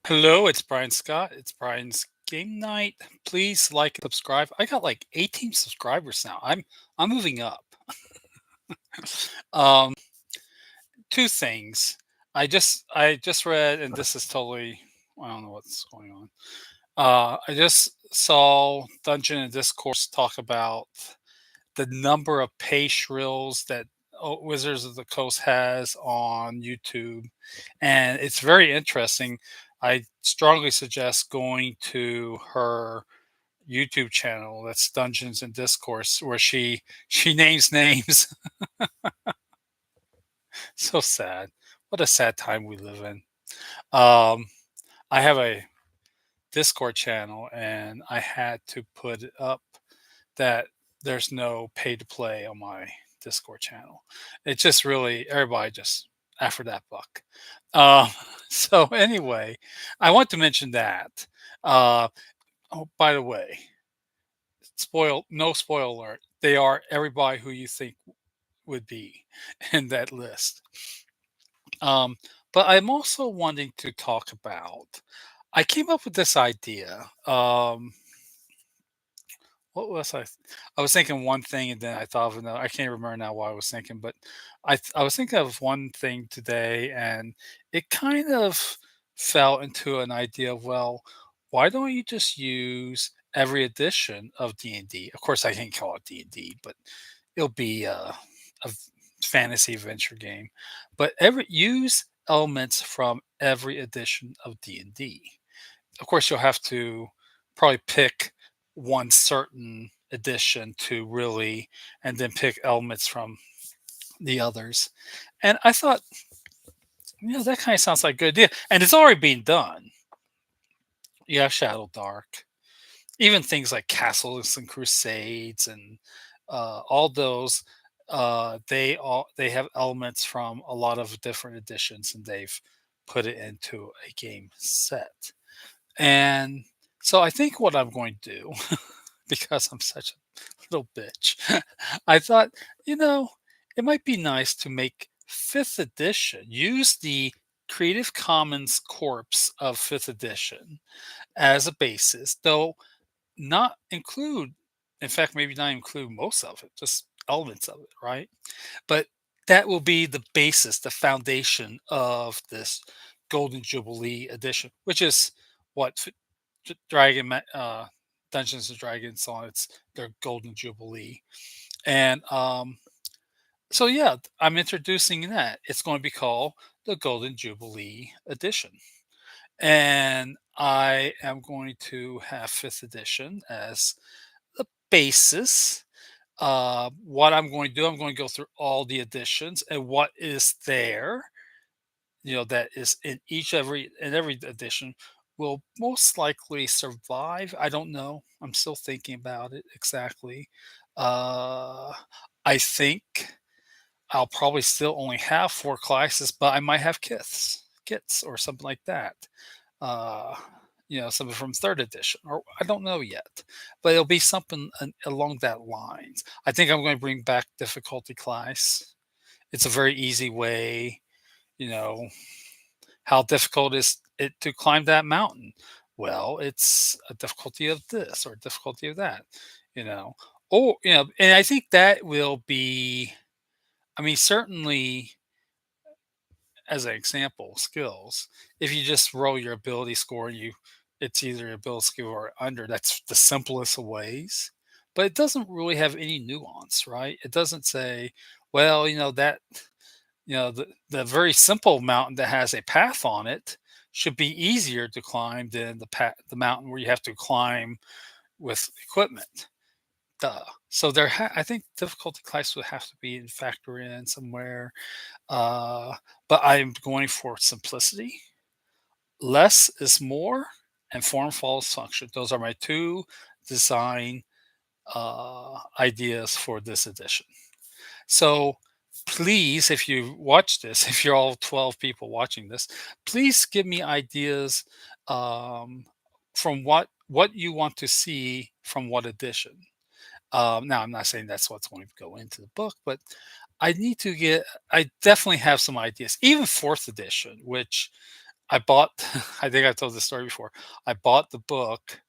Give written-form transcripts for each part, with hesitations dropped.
Hello, it's Brian Scott. It's Brian's Game Night. Please like and subscribe. I got like 18 subscribers now. I'm moving up. Um, Two things. I just read, and this is totally I don't know what's going on. I just saw Dungeon and Discourse talk about the number of pay shrills that Wizards of the Coast has on YouTube, and it's very interesting. I strongly suggest going to her YouTube channel. That's Dungeons and Discourse, where she names names. So sad. What a sad time we live in. Um, I have a Discord channel, and I had to put it up that there's no pay to play on my Discord channel. It just really everybody just after that buck. Um, so anyway, I want to mention that. Uh, oh, by the way, no spoil alert. They are everybody who you think would be in that list. Um, but I'm also wanting to talk about. I came up with this idea. What was I was thinking one thing and then I thought of another. I can't remember now what I was thinking, but I was thinking of one thing today, and it kind of fell into an idea of, well, why don't you just use every edition of D&D? Of course, I can't call it D&D, but it'll be a fantasy adventure game. But every use elements from every edition of D&D. Of course, you'll have to probably pick one certain edition to really, and then pick elements from the others. And I thought, that kind of sounds like a good idea. And it's already being done. Yeah, Shadow Dark, even things like Castles and Crusades, and all those. They have elements from a lot of different editions, and they've put it into a game set. And so I think what I'm going to do, because I'm such a little bitch, I thought, you know, it might be nice to make fifth edition, use the Creative Commons corpse of fifth edition as a basis, though not include, in fact, maybe not include most of it, just elements of it, right? But that will be the basis, the foundation of this Golden Jubilee edition, which is what Dragon Dungeons and Dragons on its their Golden Jubilee, and so yeah, I'm introducing that. It's going to be called the Golden Jubilee edition, and I am going to have fifth edition as the basis. What I'm going to do, I'm going to go through all the editions and what is there, that is in every edition will most likely survive. I don't know. I'm still thinking about it exactly. Uh, I think I'll probably still only have four classes, but I might have kits or something like that. Uh, something from third edition, or I don't know yet, but it'll be something along that lines. I think I'm going to bring back difficulty class. It's a very easy way, you know, how difficult is it to climb that mountain? Well, it's a difficulty of this or difficulty of that, you know. And I think that will be, I mean, certainly as an example, skills. If you just roll your ability score, it's either ability score or under. That's the simplest of ways. But it doesn't really have any nuance, right? It doesn't say, well, the very simple mountain that has a path on it should be easier to climb than the mountain where you have to climb with equipment. Duh. So I think difficulty class would have to be in factor in somewhere. Uh, but I'm going for simplicity. Less is more, and form follows function. Those are my two design ideas for this edition. So please, if you watch this, if you're all 12 people watching this, please give me ideas, um, from what you want to see from what edition. Now, I'm not saying that's what's going to go into the book, but I definitely have some ideas, even fourth edition, which I bought I think I told this story before. I bought the book,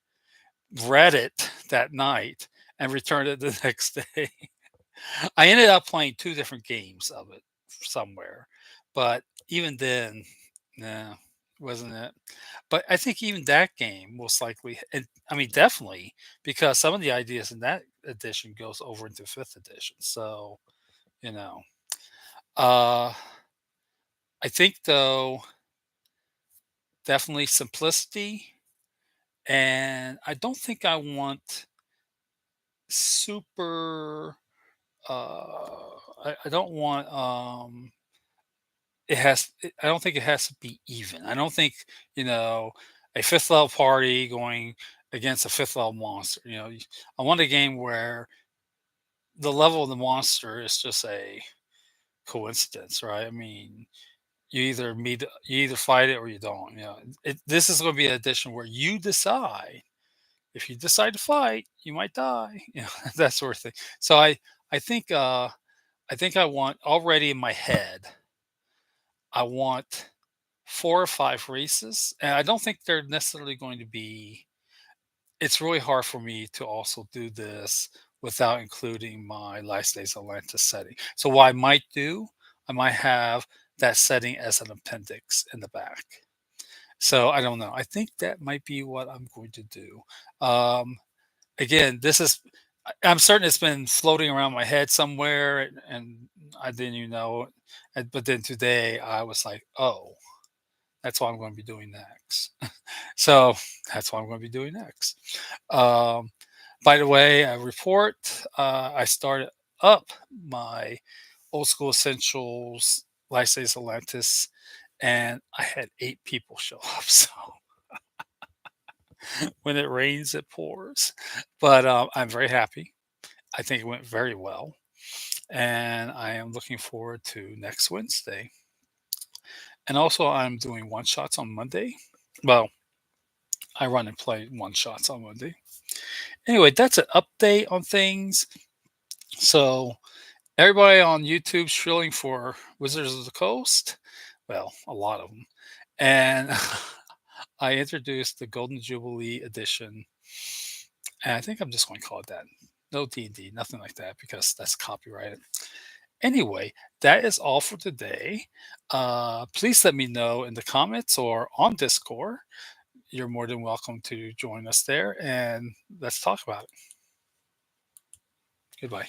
read it that night, and returned it the next day. I ended up playing 2 different games of it somewhere, but even then, nah, wasn't it. But I think even that game most likely, and I mean, definitely, because some of the ideas in that edition goes over into 5th edition, so, you know. Uh, I think, though, definitely simplicity, and I don't think I want super, I don't want, I don't think it has to be even. I don't think, you know, a 5th level party going against a 5th level monster, I want a game where the level of the monster is just a coincidence, right? I mean, you either fight it or you don't, this is gonna be an edition where you decide. If you decide to fight, you might die, that sort of thing. So I think I want already in my head, I want 4 or 5 races, and I don't think they're necessarily going to be. It's really hard for me to also do this without including my Last Days Atlantis setting. So what I might do, I might have that setting as an appendix in the back. So I don't know. I think that might be what I'm going to do. Um, Again, I'm certain it's been floating around my head somewhere, and I didn't even know it. But then today I was like, oh, that's what I'm going to be doing next. So that's what I'm going to be doing next. Um, by the way, a report, I started up my Old School Essentials Lysays Atlantis, and I had 8 people show up. So when it rains, it pours. But I'm very happy. I think it went very well. And I am looking forward to next Wednesday. And also, I'm doing one shots on Monday. Well, I run and play one shots on Monday. Anyway, that's an update on things. So, everybody on YouTube shrilling for Wizards of the Coast. Well, a lot of them. And I introduced the Golden Jubilee edition. And I think I'm just going to call it that. No D&D, nothing like that, because that's copyrighted. Anyway, that is all for today. Please let me know in the comments or on Discord. You're more than welcome to join us there, and let's talk about it. Goodbye.